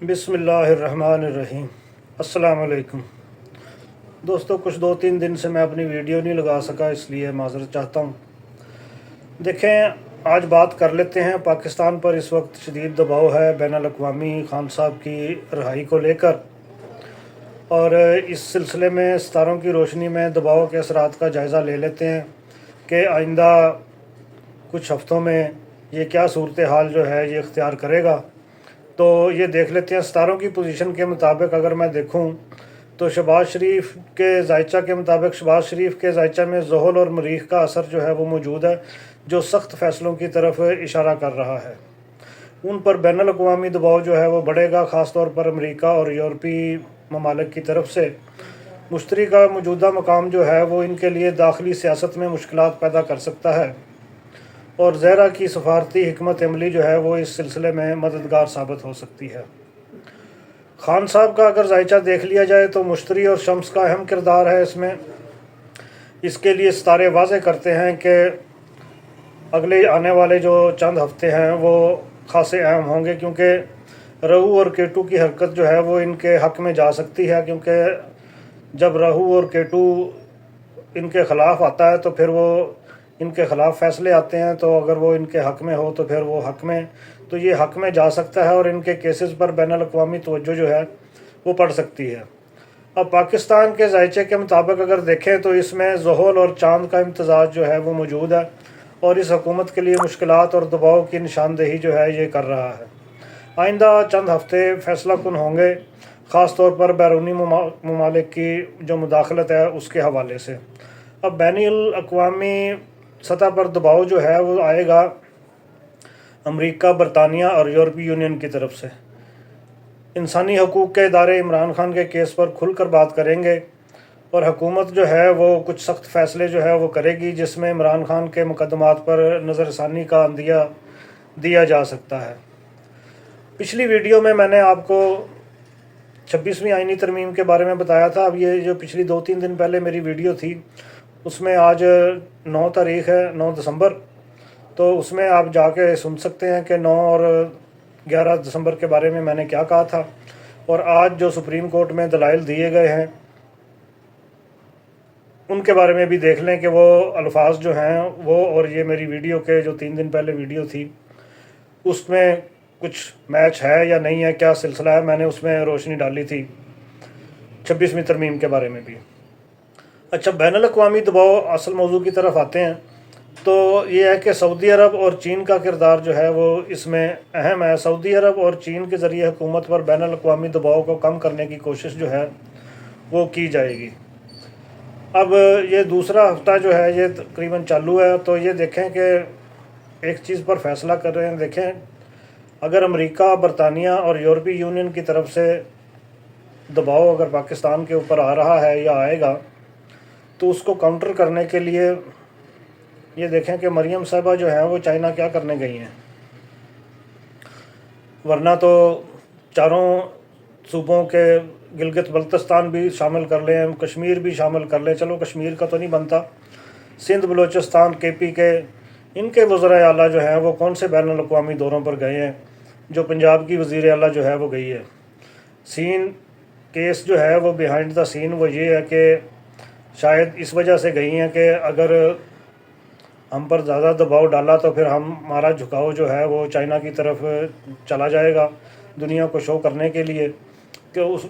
بسم اللہ الرحمن الرحیم۔ السلام علیکم دوستو، کچھ 2-3 دن سے میں اپنی ویڈیو نہیں لگا سکا، اس لیے معذرت چاہتا ہوں۔ دیکھیں، آج بات کر لیتے ہیں پاکستان پر اس وقت شدید دباؤ ہے بین الاقوامی خان صاحب کی رہائی کو لے کر، اور اس سلسلے میں ستاروں کی روشنی میں دباؤ کے اثرات کا جائزہ لے لیتے ہیں کہ آئندہ کچھ ہفتوں میں یہ کیا صورتحال جو ہے یہ اختیار کرے گا۔ تو یہ دیکھ لیتے ہیں ستاروں کی پوزیشن کے مطابق۔ اگر میں دیکھوں تو شہباز شریف کے ذائچہ کے مطابق شہباز شریف کے ذائچہ میں زحل اور مریخ کا اثر جو ہے وہ موجود ہے، جو سخت فیصلوں کی طرف اشارہ کر رہا ہے۔ ان پر بین الاقوامی دباؤ جو ہے وہ بڑھے گا، خاص طور پر امریکہ اور یورپی ممالک کی طرف سے۔ مشتری کا موجودہ مقام جو ہے وہ ان کے لیے داخلی سیاست میں مشکلات پیدا کر سکتا ہے، اور زہرہ کی سفارتی حکمت عملی جو ہے وہ اس سلسلے میں مددگار ثابت ہو سکتی ہے۔ خان صاحب کا اگر ذائچہ دیکھ لیا جائے تو مشتری اور شمس کا اہم کردار ہے اس میں۔ اس کے لیے ستارے واضح کرتے ہیں کہ اگلے آنے والے جو چند ہفتے ہیں وہ خاصے اہم ہوں گے، کیونکہ راہو اور کیتو کی حرکت جو ہے وہ ان کے حق میں جا سکتی ہے، کیونکہ جب راہو اور کیتو ان کے خلاف آتا ہے تو پھر وہ ان کے خلاف فیصلے آتے ہیں، تو اگر وہ ان کے حق میں ہو تو پھر وہ حق میں، تو یہ حق میں جا سکتا ہے اور ان کے کیسز پر بین الاقوامی توجہ جو ہے وہ پڑ سکتی ہے۔ اب پاکستان کے ذائچے کے مطابق اگر دیکھیں تو اس میں زحل اور چاند کا امتزاج جو ہے وہ موجود ہے، اور اس حکومت کے لیے مشکلات اور دباؤ کی نشاندہی جو ہے یہ کر رہا ہے۔ آئندہ چند ہفتے فیصلہ کن ہوں گے، خاص طور پر بیرونی ممالک کی جو مداخلت ہے اس کے حوالے سے۔ اب بین الاقوامی سطح پر دباؤ جو ہے وہ آئے گا امریکہ، برطانیہ اور یورپی یونین کی طرف سے۔ انسانی حقوق کے ادارے عمران خان کے کیس پر کھل کر بات کریں گے، اور حکومت جو ہے وہ کچھ سخت فیصلے جو ہے وہ کرے گی، جس میں عمران خان کے مقدمات پر نظر ثانی کا عندیہ دیا جا سکتا ہے۔ پچھلی ویڈیو میں میں نے آپ کو 26ویں آئینی ترمیم کے بارے میں بتایا تھا۔ اب یہ جو پچھلی 2-3 دن پہلے میری ویڈیو تھی، اس میں آج 9 تاریخ ہے، 9 دسمبر، تو اس میں آپ جا کے سن سکتے ہیں کہ 9 اور 11 دسمبر کے بارے میں نے کیا کہا تھا، اور آج جو سپریم کورٹ میں دلائل دیے گئے ہیں ان کے بارے میں بھی دیکھ لیں کہ وہ الفاظ جو ہیں وہ، اور یہ میری ویڈیو کے جو 3 دن پہلے ویڈیو تھی اس میں کچھ میچ ہے یا نہیں ہے، کیا سلسلہ ہے۔ میں نے اس میں روشنی ڈالی تھی 26ویں ترمیم کے بارے میں بھی۔ اچھا، بین الاقوامی دباؤ اصل موضوع کی طرف آتے ہیں، تو یہ ہے کہ سعودی عرب اور چین کا کردار جو ہے وہ اس میں اہم ہے۔ سعودی عرب اور چین کے ذریعے حکومت پر بین الاقوامی دباؤ کو کم کرنے کی کوشش جو ہے وہ کی جائے گی۔ اب یہ دوسرا ہفتہ جو ہے یہ تقریباً چالو ہے، تو یہ دیکھیں کہ ایک چیز پر فیصلہ کر رہے ہیں۔ دیکھیں، اگر امریکہ، برطانیہ اور یورپی یونین کی طرف سے دباؤ اگر پاکستان کے اوپر آ رہا ہے یا آئے گا، تو اس کو کاؤنٹر کرنے کے لیے یہ دیکھیں کہ مریم صاحبہ جو ہیں وہ چائنا کیا کرنے گئی ہیں، ورنہ تو چاروں صوبوں کے گلگت بلتستان بھی شامل کر لیں، کشمیر بھی شامل کر لیں۔ چلو، کشمیر کا تو نہیں بنتا، سندھ، بلوچستان، کے پی کے ان کے وزرائے اعلیٰ جو ہیں وہ کون سے بین الاقوامی دوروں پر گئے ہیں؟ جو پنجاب کی وزیر اعلیٰ جو ہے وہ گئی ہے۔ سین کیس جو ہے وہ بیہائنڈ دا سین وہ یہ ہے کہ شاید اس وجہ سے گئی ہیں کہ اگر ہم پر زیادہ دباؤ ڈالا تو پھر ہمارا جھکاؤ جو ہے وہ چائنا کی طرف چلا جائے گا، دنیا کو شو کرنے کے لیے کہ اس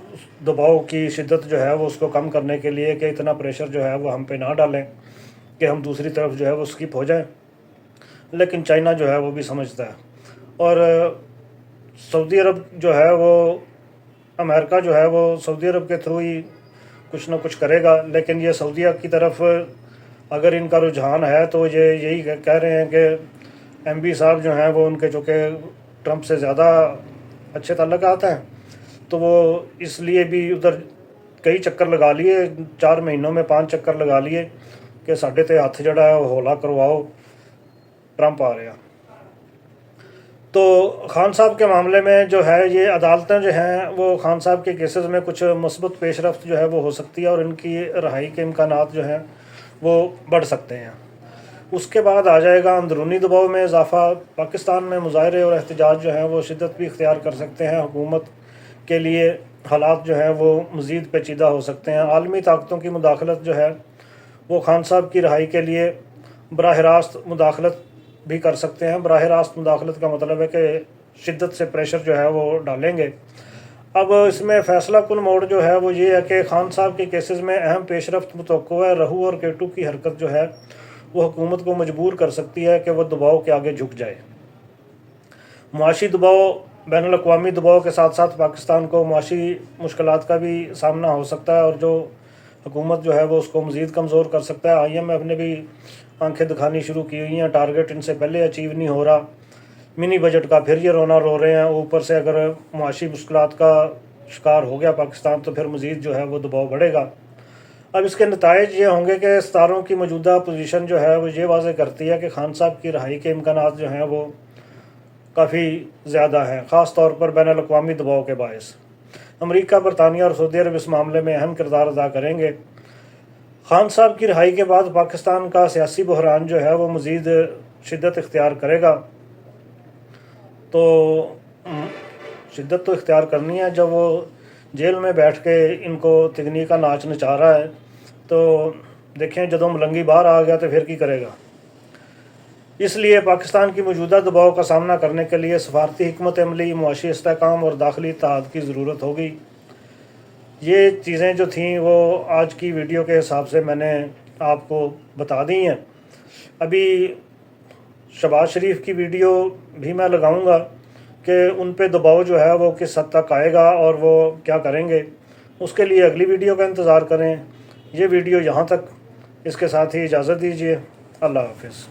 دباؤ کی شدت جو ہے وہ اس کو کم کرنے کے لیے، کہ اتنا پریشر جو ہے وہ ہم پہ نہ ڈالیں کہ ہم دوسری طرف جو ہے وہ اسکپ ہو جائیں۔ لیکن چائنا جو ہے وہ بھی سمجھتا ہے، اور سعودی عرب جو ہے وہ، امریکہ جو ہے وہ سعودی عرب کے تھرو ہی کچھ نہ کچھ کرے گا۔ لیکن یہ سعودیہ کی طرف اگر ان کا رجحان ہے تو یہ یہی کہہ رہے ہیں کہ ایم بی صاحب جو ہیں وہ ان کے چونکہ ٹرمپ سے زیادہ اچھے تعلقات ہیں، تو وہ اس لیے بھی ادھر کئی چکر لگا لیے، 4 مہینوں میں 5 چکر لگا لیے کہ ساڈے تے ہاتھ جڑا ہے وہ ہولا کرواؤ، ٹرمپ آ رہا۔ تو خان صاحب کے معاملے میں جو ہے یہ عدالتیں جو ہیں وہ خان صاحب کے کیسز میں کچھ مثبت پیش رفت جو ہے وہ ہو سکتی ہے، اور ان کی رہائی کے امکانات جو ہیں وہ بڑھ سکتے ہیں۔ اس کے بعد آ جائے گا اندرونی دباؤ میں اضافہ۔ پاکستان میں مظاہرے اور احتجاج جو ہیں وہ شدت بھی اختیار کر سکتے ہیں۔ حکومت کے لیے حالات جو ہیں وہ مزید پیچیدہ ہو سکتے ہیں۔ عالمی طاقتوں کی مداخلت جو ہے وہ خان صاحب کی رہائی کے لیے براہ راست مداخلت بھی کر سکتے ہیں۔ براہ راست مداخلت کا مطلب ہے کہ شدت سے پریشر جو ہے وہ ڈالیں گے۔ اب اس میں فیصلہ کن موڑ جو ہے وہ یہ ہے کہ خان صاحب کے کیسز میں اہم پیش رفت متوقع ہے۔ رہو اور کیٹو کی حرکت جو ہے وہ حکومت کو مجبور کر سکتی ہے کہ وہ دباؤ کے آگے جھک جائے۔ معاشی دباؤ، بین الاقوامی دباؤ کے ساتھ ساتھ پاکستان کو معاشی مشکلات کا بھی سامنا ہو سکتا ہے، اور جو حکومت جو ہے وہ اس کو مزید کمزور کر سکتا ہے۔ IMF نے بھی آنکھیں دکھانی شروع کی ہوئی ہیں، ٹارگٹ ان سے پہلے اچیو نہیں ہو رہا، منی بجٹ کا پھر یہ رونا رو رہے ہیں۔ اوپر سے اگر معاشی مشکلات کا شکار ہو گیا پاکستان تو پھر مزید جو ہے وہ دباؤ بڑھے گا۔ اب اس کے نتائج یہ ہوں گے کہ ستاروں کی موجودہ پوزیشن جو ہے وہ یہ واضح کرتی ہے کہ خان صاحب کی رہائی کے امکانات جو ہیں وہ کافی زیادہ ہیں، خاص طور پر بین الاقوامی دباؤ کے باعث۔ امریکہ، برطانیہ اور سعودی عرب اس معاملے میں اہم کردار ادا کریں گے۔ خان صاحب کی رہائی کے بعد پاکستان کا سیاسی بحران جو ہے وہ مزید شدت اختیار کرے گا، تو شدت تو اختیار کرنی ہے۔ جب وہ جیل میں بیٹھ کے ان کو تگنی کا ناچ نچا رہا ہے تو دیکھیں جدوں ملنگی باہر آ گیا تو پھر کی کرے گا۔ اس لیے پاکستان کی موجودہ دباؤ کا سامنا کرنے کے لیے سفارتی حکمت عملی، معاشی استحکام اور داخلی اتحاد کی ضرورت ہوگی۔ یہ چیزیں جو تھیں وہ آج کی ویڈیو کے حساب سے میں نے آپ کو بتا دی ہیں۔ ابھی شہباز شریف کی ویڈیو بھی میں لگاؤں گا کہ ان پہ دباؤ جو ہے وہ کس حد تک آئے گا اور وہ کیا کریں گے، اس کے لیے اگلی ویڈیو کا انتظار کریں۔ یہ ویڈیو یہاں تک، اس کے ساتھ ہی اجازت دیجیے۔ اللہ حافظ۔